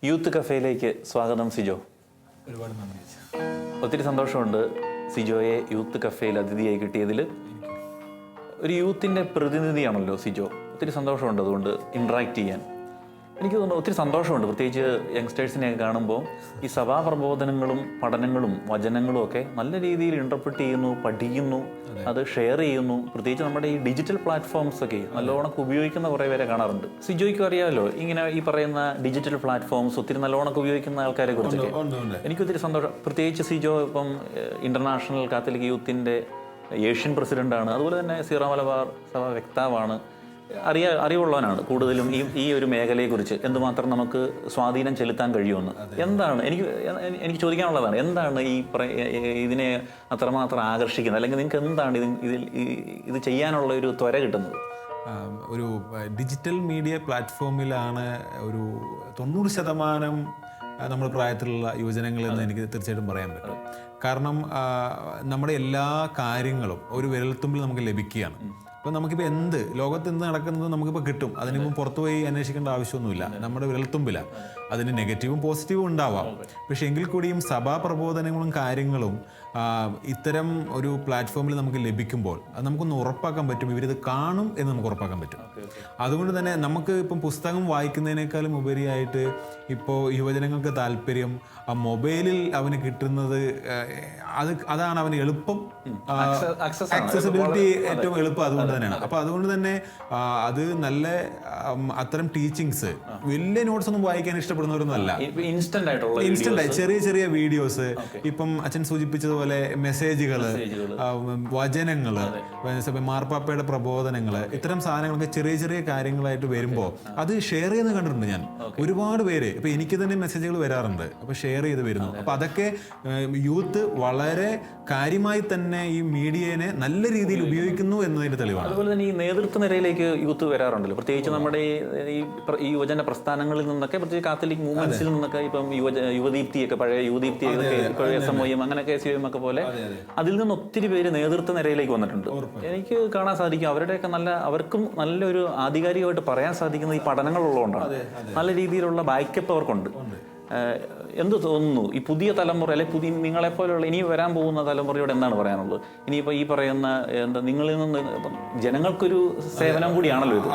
Youth കഫേയിലേക്ക് സ്വാഗതം സിജോ. ഒരുപാട് നന്ദി. ഒത്തിരി സന്തോഷമുണ്ട് സിജോയെ യൂത്ത് കഫേയിൽ അതിഥിയായി കിട്ടിയതിൽ. ഒരു യൂത്തിൻ്റെ പ്രതിനിധിയാണല്ലോ സിജോ. ഒത്തിരി സന്തോഷമുണ്ട് അതുകൊണ്ട് ഇൻട്രാക്ട് ചെയ്യാൻ. എനിക്ക് തോന്നുന്നു ഒത്തിരി സന്തോഷമുണ്ട്, പ്രത്യേകിച്ച് യങ്സ്റ്റേഴ്സിനെയൊക്കെ കാണുമ്പോൾ ഈ സഭാപ്രബോധനങ്ങളും പഠനങ്ങളും വചനങ്ങളും ഒക്കെ നല്ല രീതിയിൽ ഇൻ്റർപ്രിറ്റ് ചെയ്യുന്നു, പഠിക്കുന്നു, അത് ഷെയർ ചെയ്യുന്നു. പ്രത്യേകിച്ച് നമ്മുടെ ഈ ഡിജിറ്റൽ പ്ലാറ്റ്ഫോംസ് ഒക്കെ നല്ലോണം ഉപയോഗിക്കുന്ന കുറേ പേരെ കാണാറുണ്ട്. സിജോയ്ക്കും അറിയാമല്ലോ ഇങ്ങനെ ഈ പറയുന്ന ഡിജിറ്റൽ പ്ലാറ്റ്ഫോംസ് ഒത്തിരി നല്ലോണം ഉപയോഗിക്കുന്ന ആൾക്കാരെ കുറിച്ചൊക്കെ. എനിക്കൊത്തിരി സന്തോഷം. പ്രത്യേകിച്ച് സിജോ ഇപ്പം ഇൻ്റർനാഷണൽ കാത്തലിക് യൂത്തിൻ്റെ ഏഷ്യൻ പ്രസിഡൻ്റാണ്, അതുപോലെ തന്നെ സീറോ മലബാർ സഭ വക്താവാണ്. അറിവുള്ളവനാണ് കൂടുതലും ഈ ഒരു മേഖലയെക്കുറിച്ച് എന്തുമാത്രം നമുക്ക് സ്വാധീനം ചെലുത്താൻ കഴിയുമെന്ന്. എന്താണ് എനിക്ക് ചോദിക്കാനുള്ളതാണ്, എന്താണ് ഇതിനെ അത്രമാത്രം ആകർഷിക്കുന്നത്, അല്ലെങ്കിൽ നിങ്ങൾക്ക് എന്താണ് ഇത് ചെയ്യാനുള്ള ഒരു ത്വര കിട്ടുന്നത്? ഒരു ഡിജിറ്റൽ മീഡിയ പ്ലാറ്റ്ഫോമിലാണ് ഒരു 90% നമ്മുടെ പ്രായത്തിലുള്ള യുവജനങ്ങളെന്ന് എനിക്ക് തീർച്ചയായിട്ടും പറയാൻ പറ്റും. കാരണം നമ്മുടെ എല്ലാ കാര്യങ്ങളും ഒരു വിരൽത്തുമ്പിൽ നമുക്ക് ലഭിക്കുകയാണ്. അപ്പോൾ നമുക്കിപ്പോൾ ലോകത്ത് എന്ത് നടക്കുന്നത് നമുക്കിപ്പോൾ കിട്ടും. അതിനിപ്പോൾ പുറത്തു പോയി അന്വേഷിക്കേണ്ട ആവശ്യമൊന്നുമില്ല, നമ്മുടെ വിരൽത്തുമ്പിലാണ്. അതിന് നെഗറ്റീവും പോസിറ്റീവും ഉണ്ടാവാം. പക്ഷേ എങ്കിൽ കൂടിയും സഭാപ്രബോധനങ്ങളും കാര്യങ്ങളും ഇത്തരം ഒരു പ്ലാറ്റ്ഫോമിൽ നമുക്ക് ലഭിക്കുമ്പോൾ അത് നമുക്കൊന്ന് ഉറപ്പാക്കാൻ പറ്റും, ഇവരിത് കാണും എന്ന് നമുക്ക് ഉറപ്പാക്കാൻ പറ്റും. അതുകൊണ്ട് തന്നെ നമുക്ക് ഇപ്പം പുസ്തകം വായിക്കുന്നതിനേക്കാളും ഉപരിയായിട്ട് ഇപ്പോൾ യുവജനങ്ങൾക്ക് താല്പര്യം മൊബൈലിൽ അവന് കിട്ടുന്നത് അതാണ് അവന് എളുപ്പം, ആക്സസിബിലിറ്റി ഏറ്റവും എളുപ്പം അതുകൊണ്ട് തന്നെയാണ്. അപ്പോൾ അതുകൊണ്ട് തന്നെ അത് നല്ല അത്തരം ടീച്ചിങ്സ് വലിയ നോട്ട്സ് ഒന്നും വായിക്കാൻ ഇഷ്ടപ്പെടുന്നവരൊന്നും അല്ല. ഇൻസ്റ്റന്റ് ചെറിയ ചെറിയ വീഡിയോസ്, ഇപ്പം അച്ഛൻ സൂചിപ്പിച്ചതുപോലെ മെസ്സേജുകള്, വചനങ്ങള്, മാർപ്പാപ്പയുടെ പ്രബോധനങ്ങള്, ഇത്തരം സാധനങ്ങളൊക്കെ ചെറിയ ചെറിയ കാര്യങ്ങളായിട്ട് വരുമ്പോൾ അത് ഷെയർ ചെയ്യുന്നത് കണ്ടിട്ടുണ്ട് ഞാൻ. ഒരുപാട് പേര് ഇപ്പൊ എനിക്ക് തന്നെ മെസ്സേജുകൾ വരാറുണ്ട്, അപ്പൊ ഷെയർ ചെയ്ത് വരുന്നു. അപ്പൊ അതൊക്കെ യൂത്ത് വളരെ കാര്യമായി തന്നെ ഈ മീഡിയനെ നല്ല രീതിയിൽ ഉപയോഗിക്കുന്നു എന്നതിന്റെ തെളിവാണ്. അതുപോലെ തന്നെ ഈ നേതൃത്വ നിരയിലേക്ക് യൂത്ത് വരാറുണ്ടല്ലോ, പ്രത്യേകിച്ച് നമ്മുടെ ഈ യുവജന പ്രസ്ഥാനങ്ങളിൽ നിന്നൊക്കെ, പ്രത്യേകിച്ച് കാത്തലിക് മൂവ്മെന്റ്സിൽ നിന്നൊക്കെ. ഇപ്പം യുവദീപ്തിയൊക്കെ, പഴയ യുവദീപ്തി SMOയും അങ്ങനെയൊക്കെ SUM ഒക്കെ പോലെ അതിൽ നിന്ന് ഒത്തിരി പേര് നേതൃത്വ നിരയിലേക്ക് വന്നിട്ടുണ്ട്. എനിക്ക് കാണാൻ സാധിക്കും അവരുടെയൊക്കെ അവർക്കും നല്ലൊരു ആധികാരികമായിട്ട് പറയാൻ സാധിക്കുന്നത് ഈ പഠനങ്ങളുള്ളതുകൊണ്ടാണ്. നല്ല രീതിയിലുള്ള ബാക്കപ്പ് അവർക്കുണ്ട്. എന്ത് തോന്നുന്നു ഈ പുതിയ തലമുറ, അല്ലെങ്കിൽ നിങ്ങളെപ്പോലുള്ള ഇനി വരാൻ പോകുന്ന തലമുറയോട് എന്താണ് പറയാനുള്ളത്? ഇനിയിപ്പോൾ ഈ പറയുന്ന നിങ്ങളിൽ നിന്ന് ജനങ്ങൾക്കൊരു സേവനം കൂടിയാണല്ലോ ഇത്.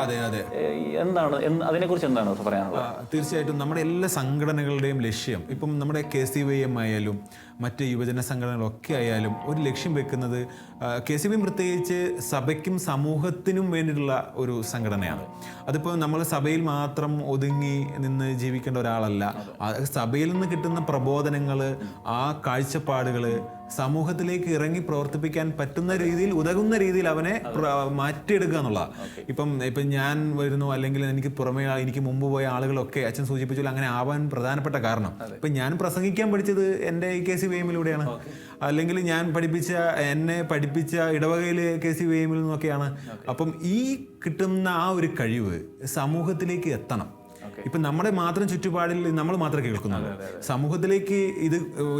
എന്താണ് അതിനെക്കുറിച്ച് എന്താണ് പറയാനുള്ളത്? തീർച്ചയായിട്ടും നമ്മുടെ എല്ലാ സംഘടനകളുടെയും ലക്ഷ്യം, ഇപ്പം നമ്മുടെ KCYM ആയാലും മറ്റ് യുവജന സംഘടനകളൊക്കെ ആയാലും ഒരു ലക്ഷ്യം വെക്കുന്നത്, KCYM പ്രത്യേകിച്ച് സഭയ്ക്കും സമൂഹത്തിനും വേണ്ടിയിട്ടുള്ള ഒരു സംഘടനയാണ്. അതിപ്പോൾ നമ്മൾ സഭയിൽ മാത്രം ഒതുങ്ങി നിന്ന് ജീവിക്കേണ്ട ഒരാളല്ല. സഭയിൽ നിന്ന് കിട്ടുന്ന പ്രബോധനങ്ങൾ, ആ കാഴ്ചപ്പാടുകൾ സമൂഹത്തിലേക്ക് ഇറങ്ങി പ്രവർത്തിപ്പിക്കാൻ പറ്റുന്ന രീതിയിൽ, ഉതകുന്ന രീതിയിൽ അവനെ മാറ്റിയെടുക്കുക എന്നുള്ളതാണ്. ഇപ്പം ഞാൻ വരുന്നു, അല്ലെങ്കിൽ എനിക്ക് മുമ്പ് പോയ ആളുകളൊക്കെ അച്ഛൻ സൂചിപ്പിച്ചാൽ അങ്ങനെ ആവാൻ പ്രധാനപ്പെട്ട കാരണം, ഇപ്പം ഞാൻ പ്രസംഗിക്കാൻ പഠിച്ചത് എൻ്റെ KCYM-ലൂടെയാണ്, അല്ലെങ്കിൽ ഞാൻ എന്നെ പഠിപ്പിച്ച ഇടവകയിൽ KCYM-ൽ നിന്നൊക്കെയാണ്. അപ്പം ഈ കിട്ടുന്ന ആ ഒരു കഴിവ് സമൂഹത്തിലേക്ക് എത്തണം. ഇപ്പം നമ്മുടെ മാത്രം ചുറ്റുപാടിൽ നമ്മൾ മാത്രം കേൾക്കുന്നുള്ളൂ. സമൂഹത്തിലേക്ക് ഇത്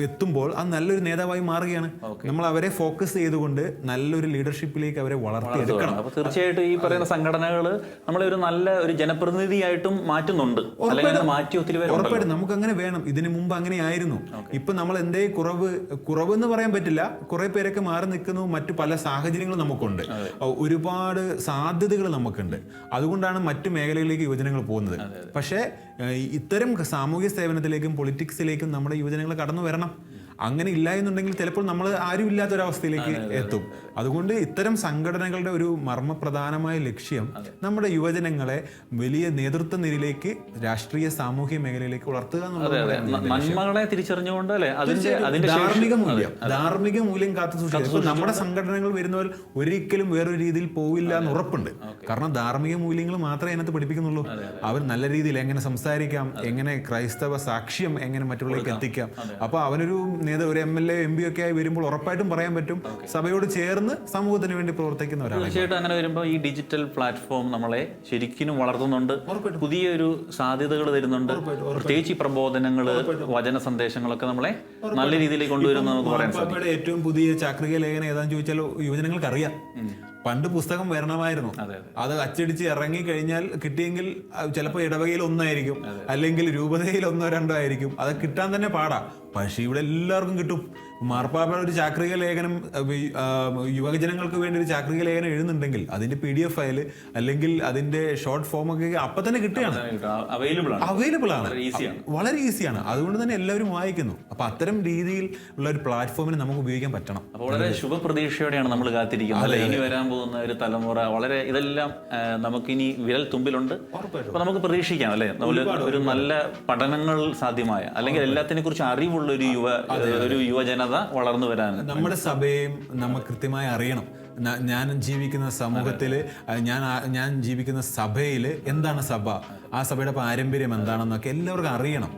എത്തുമ്പോൾ അത് നല്ലൊരു നേതാവായി മാറുകയാണ്. നമ്മൾ അവരെ ഫോക്കസ് ചെയ്തുകൊണ്ട് നല്ലൊരു ലീഡർഷിപ്പിലേക്ക് അവരെ വളർത്തിയെടുക്കണം. അപ്പോൾ തീർച്ചയായിട്ടും ഈ പറയുന്ന സംഘടനകൾ നമ്മളെ ഒരു നല്ല ഒരു ജനപ്രതിനിധിയായിട്ടും മാറ്റുന്നുണ്ട്. ഉറപ്പായിട്ടും നമുക്ക് അങ്ങനെ വേണം. ഇതിനു മുമ്പ് അങ്ങനെ ആയിരുന്നു. ഇപ്പൊ നമ്മൾ എന്തേ കുറവെന്ന് പറയാൻ പറ്റില്ല. കുറെ പേരൊക്കെ മാറി നിൽക്കുന്നു. മറ്റു പല സാഹചര്യങ്ങളും നമുക്കുണ്ട്. ഒരുപാട് സാധ്യതകൾ നമുക്കുണ്ട്. അതുകൊണ്ടാണ് മറ്റു മേഖലകളിലേക്ക് യുവജനങ്ങൾ പോകുന്നത്. പക്ഷേ ഇത്തരം സാമൂഹ്യ സേവനത്തിലേക്കും പൊളിറ്റിക്സിലേക്കും നമ്മുടെ യുവജനങ്ങൾ കടന്നു വരണം. അങ്ങനെ ഇല്ല എന്നുണ്ടെങ്കിൽ ചിലപ്പോൾ നമ്മൾ ആരും ഇല്ലാത്തൊരവസ്ഥയിലേക്ക് എത്തും. അതുകൊണ്ട് ഇത്തരം സംഘടനകളുടെ ഒരു മർമ്മപ്രധാനമായ ലക്ഷ്യം നമ്മുടെ യുവജനങ്ങളെ വലിയ നേതൃത്വ നിരയിലേക്ക്, രാഷ്ട്രീയ സാമൂഹ്യ മേഖലയിലേക്ക് വളർത്തുക എന്നുള്ളതാണ്. തിരിച്ചറിഞ്ഞുകൊണ്ട് ധാർമ്മിക മൂല്യം കാത്തു സൂക്ഷിക്കുക. നമ്മുടെ സംഘടനകൾ വരുന്നവർ ഒരിക്കലും വേറൊരു രീതിയിൽ പോവില്ല എന്ന് ഉറപ്പുണ്ട്. കാരണം ധാർമ്മിക മൂല്യങ്ങൾ മാത്രമേ അതിനകത്ത് പഠിപ്പിക്കുന്നുള്ളൂ. അവർ നല്ല രീതിയിൽ എങ്ങനെ സംസാരിക്കാം, എങ്ങനെ ക്രൈസ്തവ സാക്ഷ്യം എങ്ങനെ മറ്റുള്ളവർക്ക് എത്തിക്കാം. അപ്പൊ അവനൊരു ഒരു MLA MP ഒക്കെ ആയി വരുമ്പോൾ ഉറപ്പായിട്ടും പറയാൻ പറ്റും സഭയോട് ചേർന്ന് സമൂഹത്തിന് വേണ്ടി പ്രവർത്തിക്കുന്നവരാണ്. തീർച്ചയായിട്ടും അങ്ങനെ വരുമ്പോൾ ഈ ഡിജിറ്റൽ പ്ലാറ്റ്ഫോം നമ്മളെ ശരിക്കും വളർത്തുന്നുണ്ട്, പുതിയൊരു സാധ്യതകൾ തരുന്നുണ്ട്. പ്രത്യേകിച്ച് ഈ പ്രബോധനങ്ങള്, വചന സന്ദേശങ്ങളൊക്കെ നമ്മളെ നല്ല രീതിയിലേക്ക് കൊണ്ടുവരുന്ന നമുക്ക് പറയാൻ സാധിക്കും. ഏറ്റവും പുതിയ ചാക്രിക ലേഖനം ഏതാണെന്ന് ചോദിച്ചാൽ യുവജനങ്ങൾക്ക് അറിയാം. പണ്ട് പുസ്തകം വരണമായിരുന്നു, അത് അച്ചടിച്ച് ഇറങ്ങി കഴിഞ്ഞാൽ കിട്ടിയെങ്കിൽ ചിലപ്പോൾ ഇടവകയിൽ ഒന്നായിരിക്കും, അല്ലെങ്കിൽ രൂപതയിൽ 1-2 ആയിരിക്കും. അത് കിട്ടാൻ തന്നെ പാടാ. പക്ഷെ ഇവിടെ എല്ലാവർക്കും കിട്ടും. മാർപ്പാപ്പ ഒരു ചാക്രിക ലേഖനം യുവജനങ്ങൾക്ക് വേണ്ടി ഒരു ചാക്രിക ലേഖനം എഴുതുന്നുണ്ടെങ്കിൽ അതിന്റെ PDF ഫയൽ അല്ലെങ്കിൽ അതിന്റെ ഷോർട്ട് ഫോം ഒക്കെ അപ്പൊ തന്നെ കിട്ടുകയാണ്, അവൈലബിൾ ആണ്, വളരെ ഈസിയാണ്. അതുകൊണ്ട് തന്നെ എല്ലാവരും വായിക്കുന്നു. അപ്പൊ അത്തരം രീതിയിൽ ഉള്ള ഒരു പ്ലാറ്റ്ഫോമിന് നമുക്ക് ഉപയോഗിക്കാൻ പറ്റണം. അപ്പോൾ വളരെ ശുഭപ്രതീക്ഷയോടെയാണ് നമ്മൾ കാത്തിരിക്കുന്നത്. ഇനി വരാൻ പോകുന്ന ഒരു തലമുറ വളരെ ഇതെല്ലാം നമുക്കിനി വിരൽ തുമ്പിലുണ്ട്. അപ്പൊ നമുക്ക് പ്രതീക്ഷിക്കാം അല്ലെ, ഒരു നല്ല പഠനങ്ങൾ സാധ്യമായ അല്ലെങ്കിൽ എല്ലാത്തിനെ കുറിച്ച് അറിവുള്ള ഒരു യുവജനത വളർന്നു വരാൻ നമ്മുടെ സഭയെയും നമ്മൾ കൃത്യമായി അറിയണം. ഞാൻ ജീവിക്കുന്ന സമൂഹത്തില്, ഞാൻ ജീവിക്കുന്ന സഭയില് എന്താണ് സഭ, ആ സഭയുടെ പാരമ്പര്യം എന്താണെന്നൊക്കെ എല്ലാവർക്കും അറിയണം.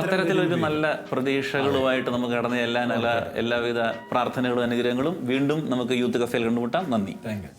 അത്തരത്തിലൊരു നല്ല പ്രതീക്ഷകളുമായിട്ട് നമുക്ക് കടന്നു ചെല്ലാൻ എല്ലാവിധ പ്രാർത്ഥനകളും അനുഗ്രഹങ്ങളും വീണ്ടും നമുക്ക് യൂത്ത് കഫേയിൽ കണ്ടുമുട്ടാം. നന്ദി. Thank you.